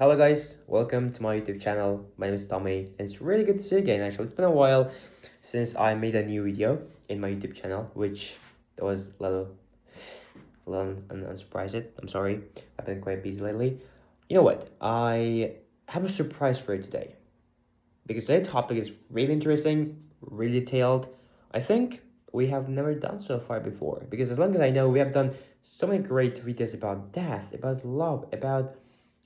Hello guys, welcome to my YouTube channel. My name is Tommy and it's really good to see you again. Actually, it's been a while since I made a new video in my YouTube channel, which was a little unsurprised. I'm sorry, I've been quite busy lately. You know what? I have a surprise for you today because today's topic is really interesting, really detailed. I think we have never done so far before because as long as I know, we have done so many great videos about death, about love, about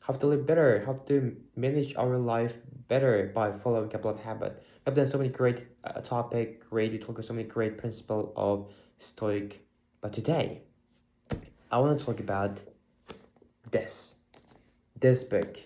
how to live better, how to manage our life better by following a couple of habits. I've done so many great we talk about so many great principle of Stoic. But today, I want to talk about this, this book.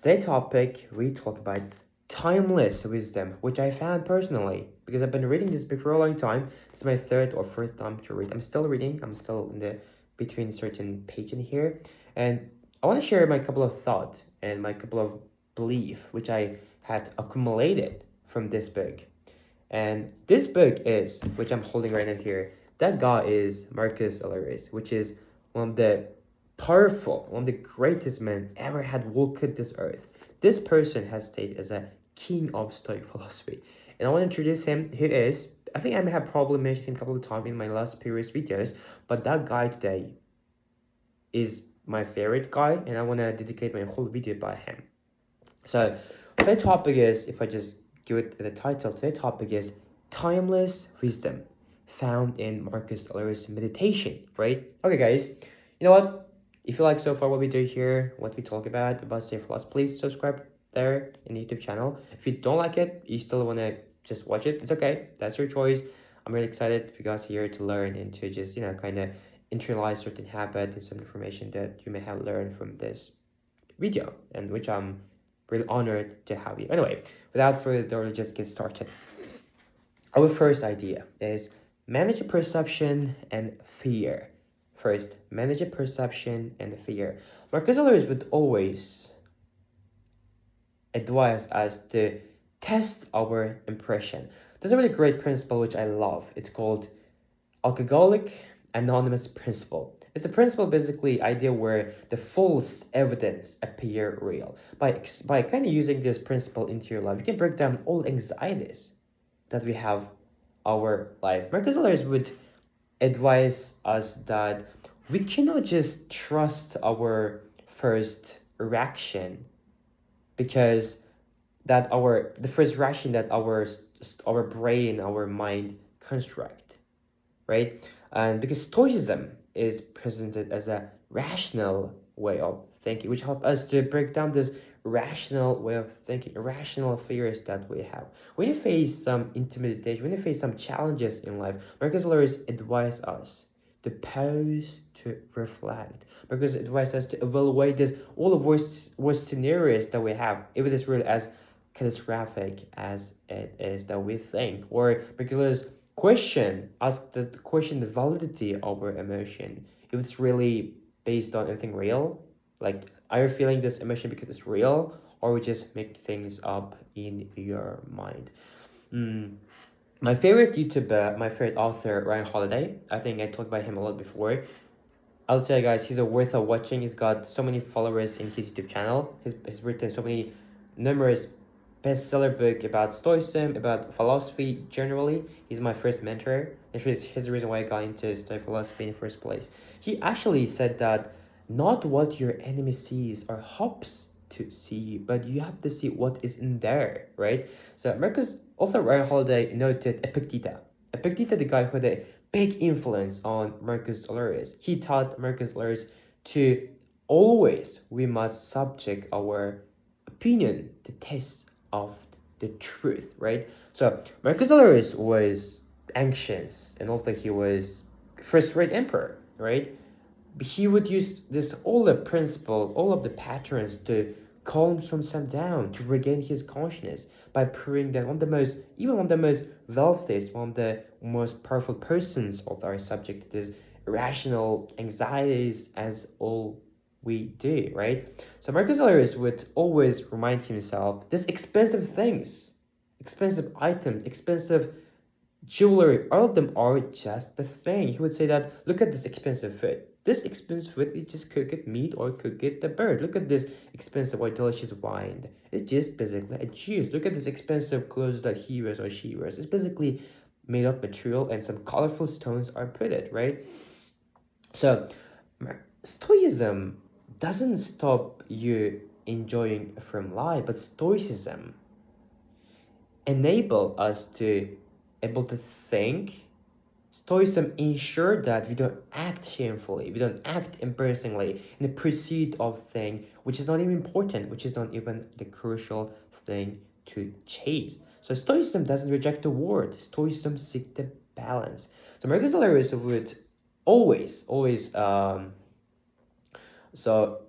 Today's topic, we talk about timeless wisdom, which I found personally, because I've been reading this book for a long time. It's my third or fourth time to read. I'm still reading. I'm still in the between certain page in here, and I want to share my couple of thoughts and my couple of belief, which I had accumulated from this book. And this book is, which I'm holding right now here, that guy is Marcus Aurelius, which is one of the one of the greatest men ever had walked this earth. This person has stayed as a king of Stoic philosophy. And I want to introduce him, who is, I think I may have probably mentioned him a couple of times in my last previous videos, but that guy today is my favorite guy, and I want to dedicate my whole video by him. So, today's topic is, if I just give it the title, today's topic is timeless wisdom found in Marcus Aurelius' meditation, right? Okay, guys, you know what? If you like so far what we do here, what we talk about Stoic philosophy, please subscribe there in the YouTube channel. If you don't like it, you still want to just watch it, it's okay. That's your choice. I'm really excited for you guys here to learn and to just, kind of internalize certain habits and some information that you may have learned from this video, and which I'm really honored to have you. Anyway, without further ado, let's just get started. Our first idea is manage perception and fear. First, manage perception and fear. Marcus Aurelius would always advise us to test our impression. There's a really great principle which I love. It's called alcoholic anonymous principle. It's a principle, basically idea where the false evidence appear real. By kind of using this principle into your life, you can break down all anxieties that we have our life. Marcus Aurelius would advise us that we cannot just trust our first reaction, because the first reaction that our brain, our mind construct, right? And because Stoicism is presented as a rational way of thinking, which help us to break down this rational way of thinking, irrational fears that we have. When you face some intimidation, when you face some challenges in life, Marcus Aurelius advise us to pause, to reflect. Marcus advise us to evaluate this all the worst scenarios that we have, if it is really as catastrophic as it is that we think, or because ask the question the validity of our emotion, if it's really based on anything real, like are you feeling this emotion because it's real, or we just make things up in your mind. My favorite YouTuber, my favorite author, Ryan Holiday, I think I talked about him a lot before. I'll tell you guys, he's a worth of watching. He's got so many followers in his YouTube channel. He's written so many numerous bestseller book about Stoicism, about philosophy generally. He's my first mentor. And here's the reason why I got into Stoic philosophy in the first place. He actually said that not what your enemy sees or hopes to see, but you have to see what is in there, right? So Marcus, author Ryan Holiday noted Epictetus. Epictetus, the guy who had a big influence on Marcus Aurelius. He taught Marcus Aurelius to always we must subject our opinion to test of the truth, right? So Marcus Aurelius was anxious, and also he was first-rate emperor, right? He would use this all the principle, all of the patterns to calm himself down, to regain his consciousness by proving that one of the most wealthiest, one of the most powerful persons of our subject is irrational anxieties as all we do, right? So Marcus Aurelius would always remind himself this expensive things, expensive items, expensive jewelry, all of them are just the thing. He would say that look at this expensive food. this expensive food, you just cook it meat or cook it the bird. Look at this expensive or delicious wine. It's just basically a juice. Look at this expensive clothes that he wears or she wears. It's basically made of material and some colorful stones are put it, right? So Stoicism doesn't stop you enjoying from life, but Stoicism enable us to able to think. Stoicism ensure that we don't act shamefully, we don't act embarrassingly in the pursuit of thing which is not even important, which is not even the crucial thing to chase. So Stoicism doesn't reject the word. Stoicism seek the balance. So Marcus Aurelius would always so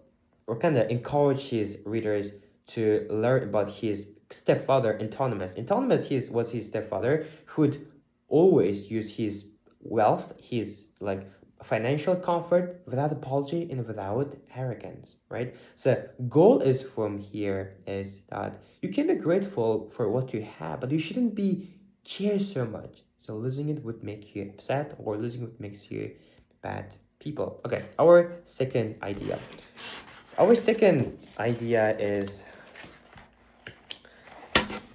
or kind of encourage his readers to learn about his stepfather Antonimus. Antonimus was his stepfather who would always use his wealth, his like financial comfort without apology and without arrogance, right? So goal is from here is that you can be grateful for what you have, but you shouldn't be care so much. So losing it would make you upset, or losing it makes you bad people. Okay, our second idea. So our second idea is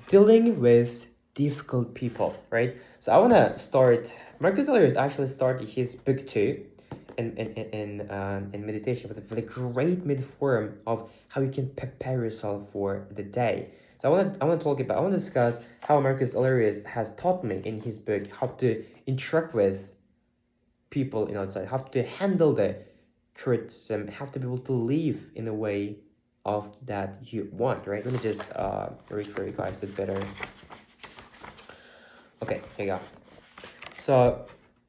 dealing with difficult people, right? So I want to start. Marcus Aurelius actually started his book two in meditation with a great metaphor of how you can prepare yourself for the day. So I want to discuss how Marcus Aurelius has taught me in his book how to interact with people in outside, how to handle the criticism, have to be able to live in a way of that you want, right? Let me just read for you guys it better. Okay, here you go. So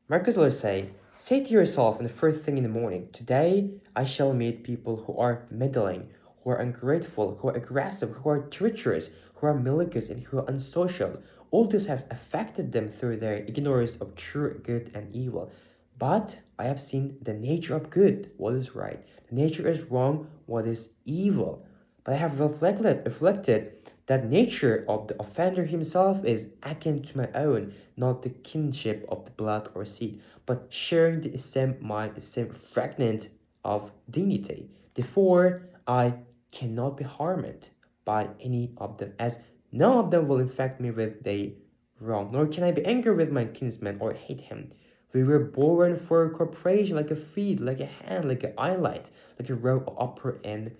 Marcus Aurelius say to yourself in the first thing in the morning, today I shall meet people who are meddling, who are ungrateful, who are aggressive, who are treacherous, who are malicious, and who are unsocial. All this have affected them through their ignorance of true good and evil. But I have seen the nature of good, what is right. The nature is wrong, what is evil. But I have reflected that nature of the offender himself is akin to my own, not the kinship of the blood or seed, but sharing the same mind, the same fragment of dignity. Therefore, I cannot be harmed by any of them, as none of them will infect me with the wrong, nor can I be angry with my kinsman or hate him. We were born for cooperation, like a feet, like a hand, like an eyelight, like a row of upper and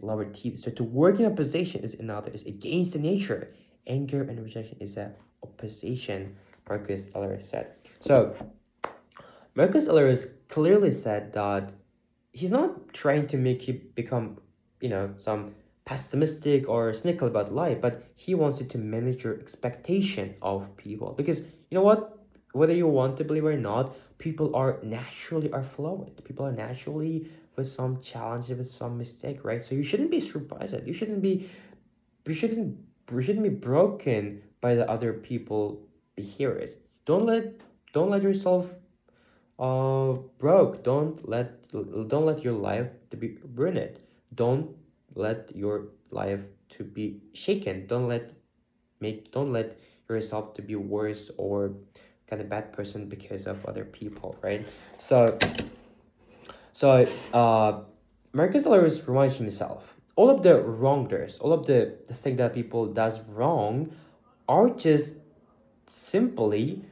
lower teeth. So to work in opposition is another, is against the nature. Anger and rejection is a opposition, Marcus Aurelius said. So Marcus Aurelius clearly said that he's not trying to make you become, some pessimistic or cynical about life, but he wants you to manage your expectation of people. Because you know what? Whether you want to believe or not, people are naturally are flawed. People are naturally with some challenges, with some mistake, right? So you shouldn't be surprised. You shouldn't, you shouldn't be broken by the other people behaviors. Don't let, don't let yourself broke. Don't let your life to be ruined. Don't let your life to be shaken. Don't let yourself to be worse or kind of bad person because of other people, right? So Marcus Aurelius reminds himself all of the wrongdoers, all of the thing that people does wrong are just simply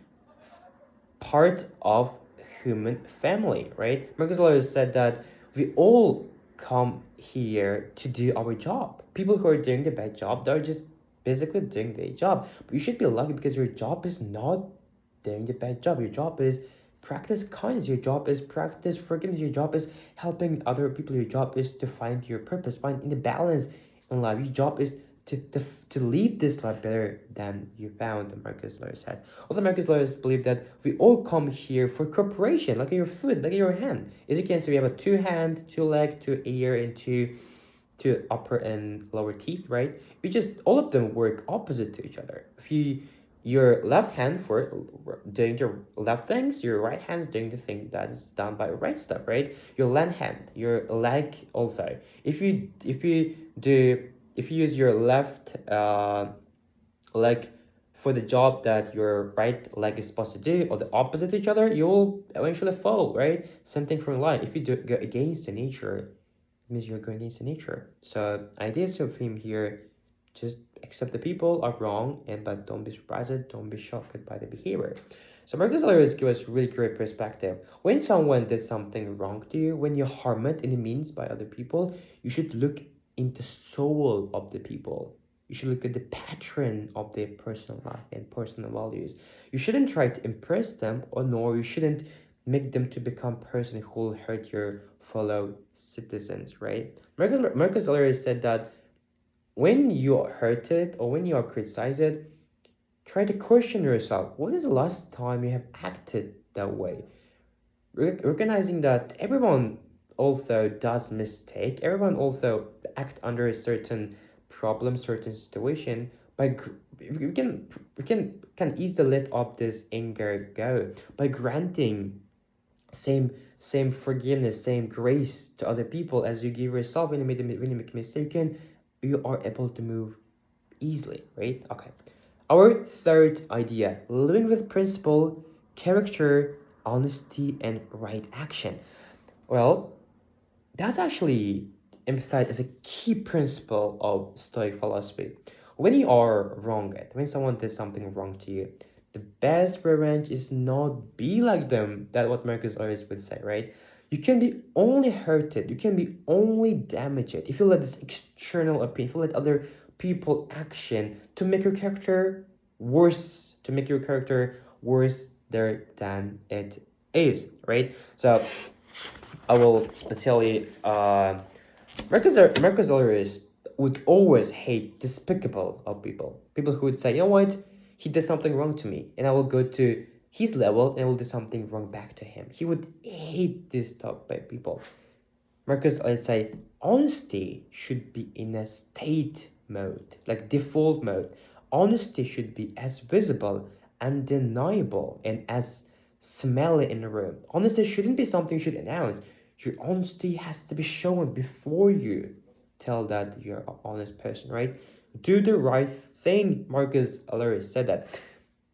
part of human family, right? Marcus Aurelius said that we all come here to do our job. People who are doing the bad job, they're just basically doing their job. But you should be lucky because your job is not doing the bad job. Your job is practice kindness. Your job is practice forgiveness. Your job is helping other people. Your job is to find your purpose, find in the balance in life. Your job is to leave this life better than you found, Marcus Aurelius said. Other Marcus Aurelius believe that we all come here for cooperation, like in your foot, like in your hand. As you can see, we have a two hand, two leg, two ear, and two upper and lower teeth, right? We just all of them work opposite to each other. If your left hand for doing your left things, your right hand's doing the thing that is done by right stuff, right? Your left hand, your leg also. If you use your left leg for the job that your right leg is supposed to do or the opposite to each other, you will eventually fall, right? Same thing from life. If you do go against the nature, it means you're going against the nature. So ideas of him here, just accept the people are wrong, but don't be surprised, don't be shocked by the behavior. So Marcus Aurelius gives us really great perspective. When someone did something wrong to you, when you're harmed in the means by other people, you should look into soul of the people. You should look at the pattern of their personal life and personal values. You shouldn't try to impress them, or nor you shouldn't make them to become person who will hurt your fellow citizens, right? Marcus Aurelius said that when you are hurted or when you are criticized, try to question yourself. What is the last time you have acted that way? Recognizing that everyone also does mistake, everyone also act under a certain problem, certain situation. We can easily let up this anger go by granting same forgiveness, same grace to other people as you give yourself when you make a mistake. You are able to move easily, right? Okay. Our third idea, living with principle, character, honesty, and right action. Well, that's actually emphasized as a key principle of Stoic philosophy. When you are wronged, when someone did something wrong to you, the best revenge is not be like them. That's what Marcus always would say, right? You can be only hurted, you can be only damaged if you let this external opinion, if you let other people action to make your character worse, to make your character worse there than it is, right? So I will tell you, Marcus Aurelius would always hate despicable of people. People who would say, you know what, he did something wrong to me, and I will go to his level and I will do something wrong back to him. He would hate this type of people. Marcus Aurelius say, honesty should be in a state mode, like default mode. Honesty should be as visible, undeniable, and as smelly in the room. Honesty shouldn't be something you should announce. Your honesty has to be shown before you tell that you're an honest person, right? Do the right thing. Marcus Aurelius said that.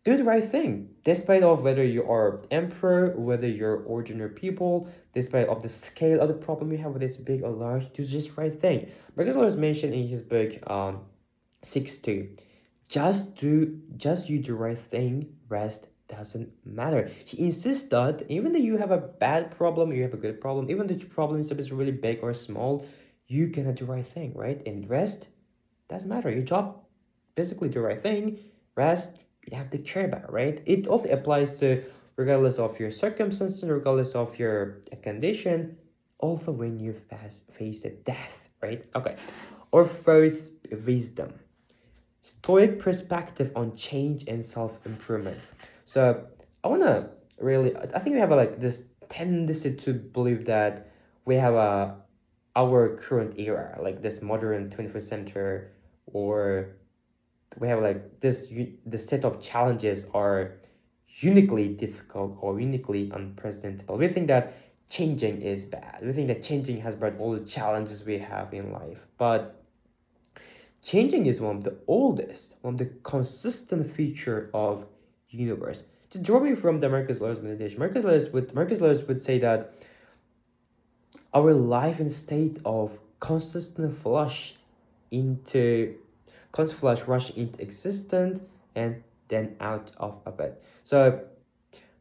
Do the right thing, despite of whether you are emperor, whether you're ordinary people, despite of the scale of the problem you have, whether it's big or large. Do just right thing. Marcus Aurelius mentioned in his book 6:2, just you do right thing, rest doesn't matter. He insists that even though you have a bad problem, you have a good problem, even though the problem is really big or small, you cannot do right thing, right? And rest doesn't matter. Your job basically do right thing, rest you have to care about, right? It also applies to regardless of your circumstances, regardless of your condition, also when you face the death, right? Okay. Or first, wisdom. Stoic perspective on change and self-improvement. So I wanna really, I think we have like this tendency to believe that we have our current era, like this modern 21st century, or we have like the set of challenges are uniquely difficult or uniquely unprecedentable. We think that changing is bad. We think that changing has brought all the challenges we have in life, but changing is one of the oldest, one of the consistent feature of universe. Just drawing from the Marcus Aurelius meditation, Marcus Aurelius would say that our life in state of into constant flush rush into existence and then out of it. So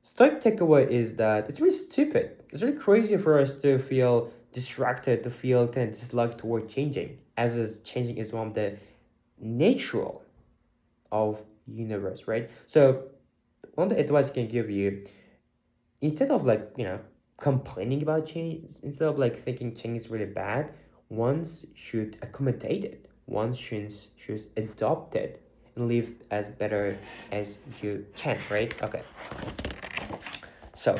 Stoic takeaway is that it's really stupid. It's really crazy for us to feel distracted, to feel kind of dislike toward changing, as is changing is one of the natural of universe, right? So one of the advice I can give you, instead of like, complaining about change, instead of like thinking change is really bad, one should accommodate it. One should adopt it and live as better as you can, right? Okay. So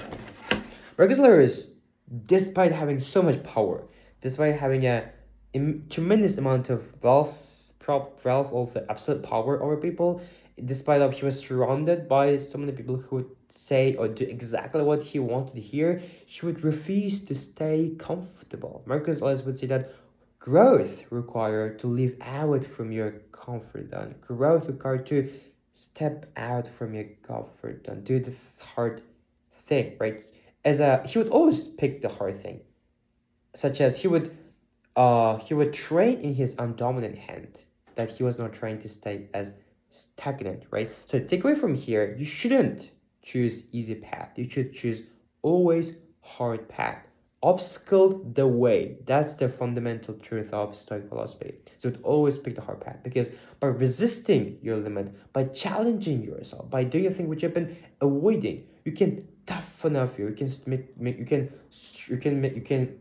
Marcus Aurelius, despite having so much power, despite having a tremendous amount of wealth, also absolute power over people, despite of he was surrounded by so many people who would say or do exactly what he wanted to hear, he would refuse to stay comfortable. Marcus Aurelius would say that growth required to live out from your comfort zone. Growth required to step out from your comfort zone, do the hard thing, right? As a he would always pick the hard thing, such as he would train in his undominant hand, that he was not trying to stay as stagnant, right? So take away from here, you shouldn't choose easy path. You should choose always hard path. Obstacle the way. That's the fundamental truth of Stoic philosophy. So always pick the hard path, because by resisting your limit, by challenging yourself, by doing a thing which you've been avoiding, you can toughen up you. You can make you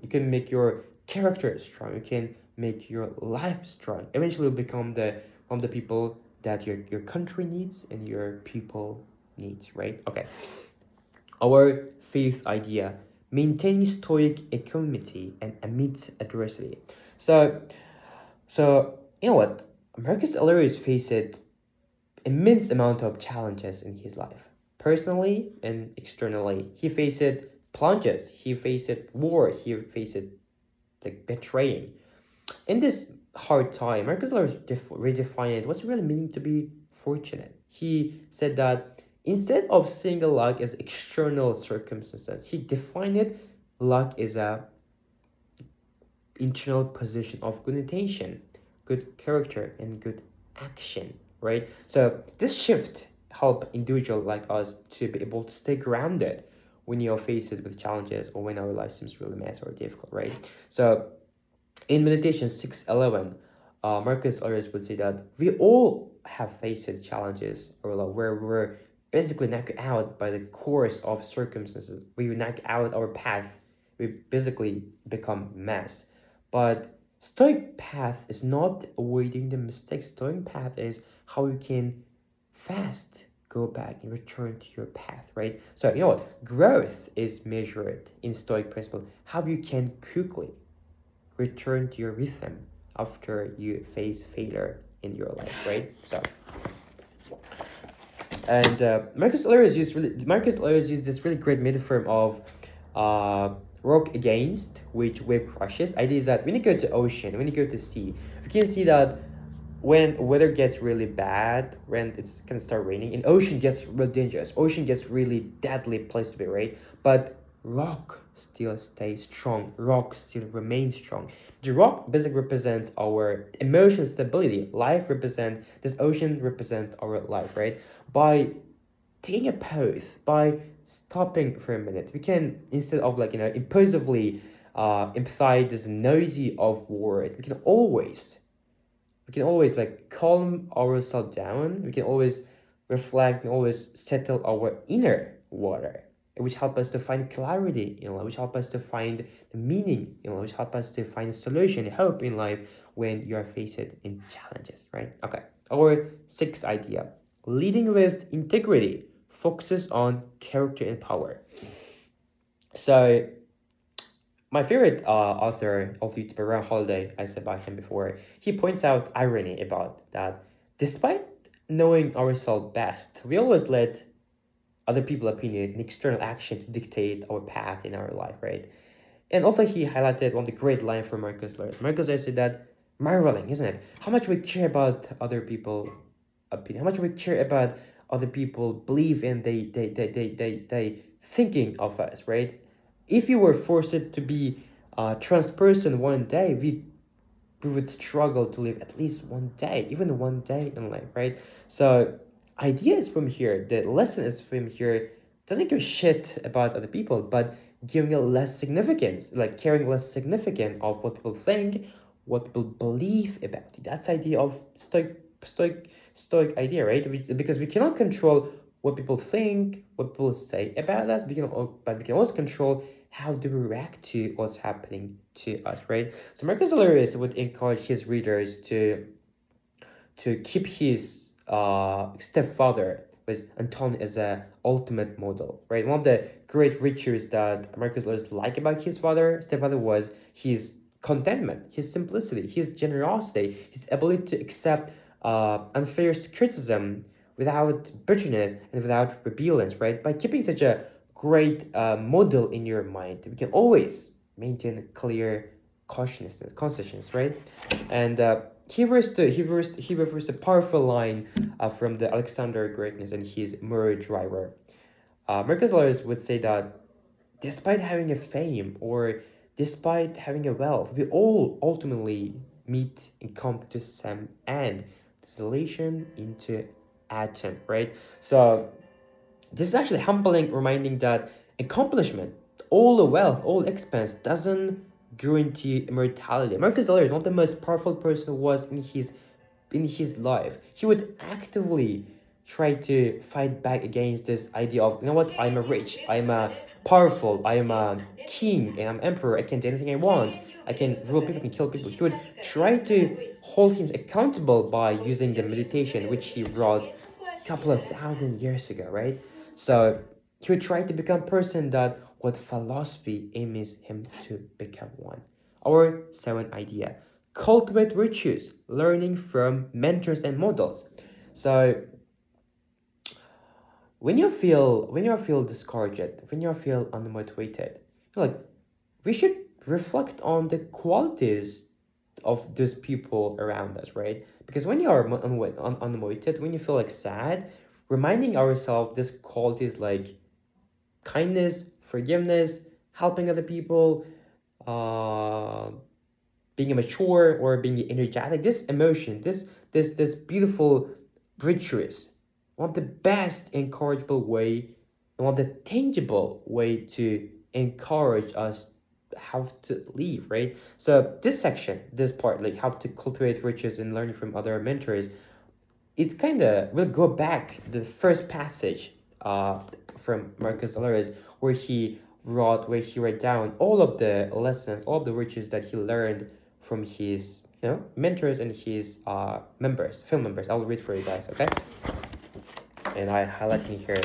can make your character strong. You can make your life strong. Eventually, you'll become the people that your country needs and your people needs. Right? Okay. Our fifth idea: maintaining stoic equanimity and amidst adversity. So, you know what? Marcus Aurelius faced immense amount of challenges in his life, personally and externally. He faced plunges. He faced war. He faced like betraying. In this hard time, Marcus Aurelius redefined what's really meaning to be fortunate. He said that instead of seeing luck as external circumstances, he defined it luck as a internal position of good intention, good character, and good action, right? So this shift help individual like us to be able to stay grounded when you're faced with challenges or when our life seems really messy or difficult, right? So in meditation 611, Marcus Aurelius would say that we all have faced challenges or like where we're basically knocked out by the course of circumstances. We knock out our path. We basically become mess. But Stoic path is not avoiding the mistakes. Stoic path is how you can fast go back and return to your path, right? So you know what? Growth is measured in Stoic principle. How you can quickly return to your rhythm after you face failure in your life, right? So, and Marcus Aurelius used this really great metaphor of rock against which wave crushes. Idea is that when you go to ocean, when you go to sea, you can see that when weather gets really bad, when it's gonna start raining, and ocean gets really dangerous. Ocean gets really deadly place to be, right? But rock still stays strong. Rock still remains strong. The rock basically represents our emotional stability. Life represent this ocean represent our life, right? By taking a pause, by stopping for a minute, we can instead of like impulsively imply this noisy of word, we can always like calm ourselves down. We can always reflect and always settle our inner water, which help us to find clarity in life, which help us to find the meaning in life, which help us to find a solution, hope in life when you are faced in challenges, right? Okay. Our sixth idea: leading with integrity focuses on character and power. So my favorite author of YouTube, Ryan Holiday, I said about him before, he points out irony about that. Despite knowing ourselves best, we always let other people's opinion and external action to dictate our path in our life, right? And also he highlighted one of the great lines from Marcus Aurelius. Marcus Aurelius said that marveling, isn't it? How much we care about other people opinion, how much we care about other people believe in they thinking of us, right? If you were forced to be a trans person one day, we would struggle to live at least one day, even one day in life, right? So ideas from here, the lesson is from here, doesn't give a shit about other people, but giving it less significance, like caring less significant of what people think, what people believe about you. That's idea of stoic idea, right? Because we cannot control what people think, what people say about us. But we can also control how do we react to what's happening to us, right? So Marcus Aurelius would encourage his readers to keep his stepfather with Anton as a ultimate model, right? One of the great virtues that Marcus Aurelius liked about his stepfather was his contentment, his simplicity, his generosity, his ability to accept unfair criticism without bitterness and without rebellion, right? By keeping such a great model in your mind, we can always maintain clear consciousness, right? And he refers a powerful line from the Alexander Greatness and his mirror driver. Marcus Aurelius would say that despite having a fame or despite having a wealth, we all ultimately meet and come to some end, dissolution into atom, right? So this is actually humbling, reminding that accomplishment, all the wealth, all expense doesn't guarantee immortality. Marcus Aurelius, one of the most powerful person was in his life. He would actively try to fight back against this idea of, you know what, I'm a rich, I'm a powerful, I am a king, and I'm emperor, I can do anything I want, I can rule people, I can kill people. He would try to hold him accountable by using the meditation, which he wrote a couple of thousand years ago, right? So he would try to become a person that what philosophy aims him to become one. Our seventh idea: cultivate virtues, learning from mentors and models. So when you feel discouraged, when you feel unmotivated, like we should reflect on the qualities of those people around us, right? Because when you are unmotivated, when you feel like sad, reminding ourselves this qualities like kindness, forgiveness, helping other people, uh, being mature or being energetic, this emotion, this beautiful virtuous, one of the best encourageable way and one of the tangible way to encourage us how to live, right? So this section, this part, like how to cultivate virtues and learning from other mentors, it's kind of we'll go back the first passage from Marcus Aurelius where he wrote down all of the lessons, all of the virtues that he learned from his mentors and his film members. I'll read for you guys, okay? And I highlight in here.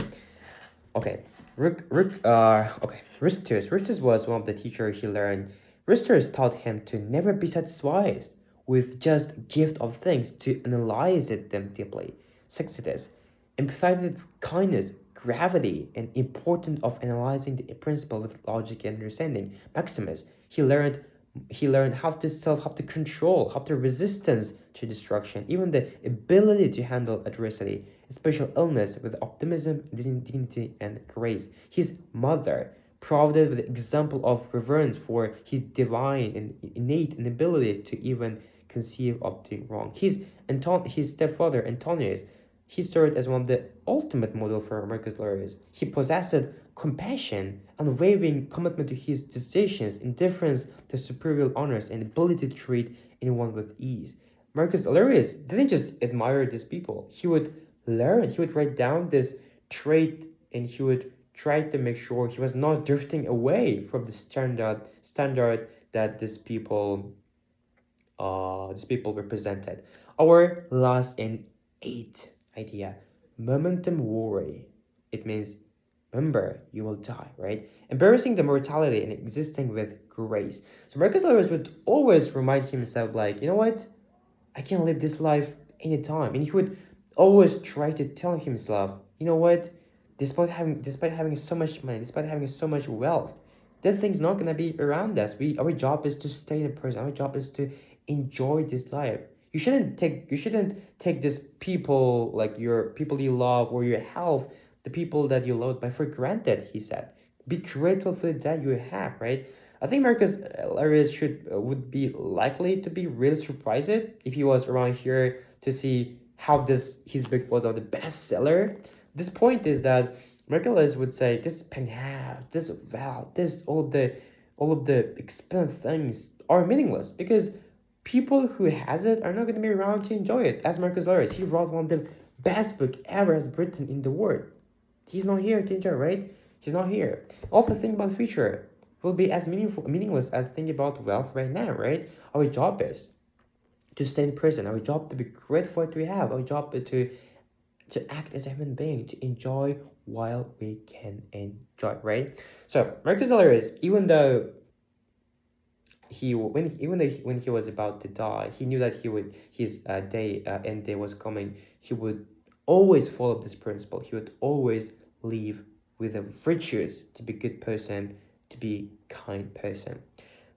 Okay, Rustus was one of the teachers he learned. Rustus taught him to never be satisfied with just gift of things, to analyze them deeply. Success, emphasized kindness, gravity, and importance of analyzing the principle with logic and understanding. Maximus, he learned how to control, how to resistance to destruction, even the ability to handle adversity, special illness with optimism, dignity, and grace. His mother, provided with the example of reverence for his divine and innate inability to even conceive of doing wrong. His stepfather, Antonius, he served as one of the ultimate model for Marcus Aurelius. He possessed compassion, unwavering commitment to his decisions, indifference to superior honors, and ability to treat anyone with ease. Marcus Aurelius didn't just admire these people. He would write down this trait, and he would try to make sure he was not drifting away from the standard that these people represented. Our last and eighth idea: momentum worry. It means remember you will die, right? Embarrassing the mortality and existing with grace. So Marcus Aurelius would always remind himself, like, you know what? I can live this life anytime. And he would always try to tell himself, you know what? Despite having so much money, despite having so much wealth, that thing's not gonna be around us. Our job is to stay in the present. Our job is to enjoy this life. You shouldn't take this people, like your people you love or your health, the people that you love by for granted, he said. Be grateful for the that you have, right? I think Marcus Aurelius would be likely to be really surprised if he was around here to see how this his book was of the bestseller. This point is that Marcus Aurelius would say this penthouse, this wealth, this all of the expensive things are meaningless because people who has it are not going to be around to enjoy it. As Marcus Aurelius, he wrote one of the best book ever has written in the world. He's not here to enjoy, right? He's not here. Also, think about the future will be as meaningless as thinking about wealth right now, right? Our job is to stay in prison. Our job to be grateful for what we have. Our job is to act as a human being, to enjoy while we can enjoy, right? So Marcus Aurelius, when he was about to die, he knew that his end day was coming. He would always follow this principle. He would always live with the virtues to be good person, to be kind person.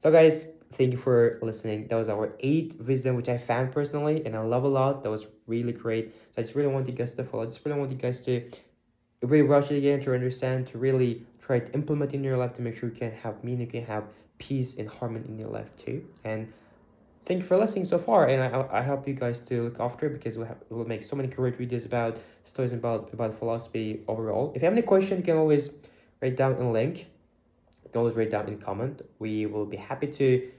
So guys, Thank you for listening. That was our 8th wisdom, which I found personally and I love a lot. That was really great. So I just really want you guys to follow. I just really want you guys to really watch it again, to understand, to really try to implement in your life, to make sure you can have meaning, you can have peace and harmony in your life too. And thank you for listening so far, and I hope you guys to look after, because we'll make so many great videos about stories about philosophy overall. If you have any question, you can always write down a link. You can always write down in comment. We will be happy to,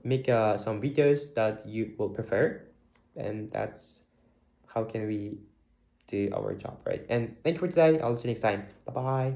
make some videos that you will prefer, and that's how can we do our job, right? And thank you for today. I'll see you next time. Bye bye.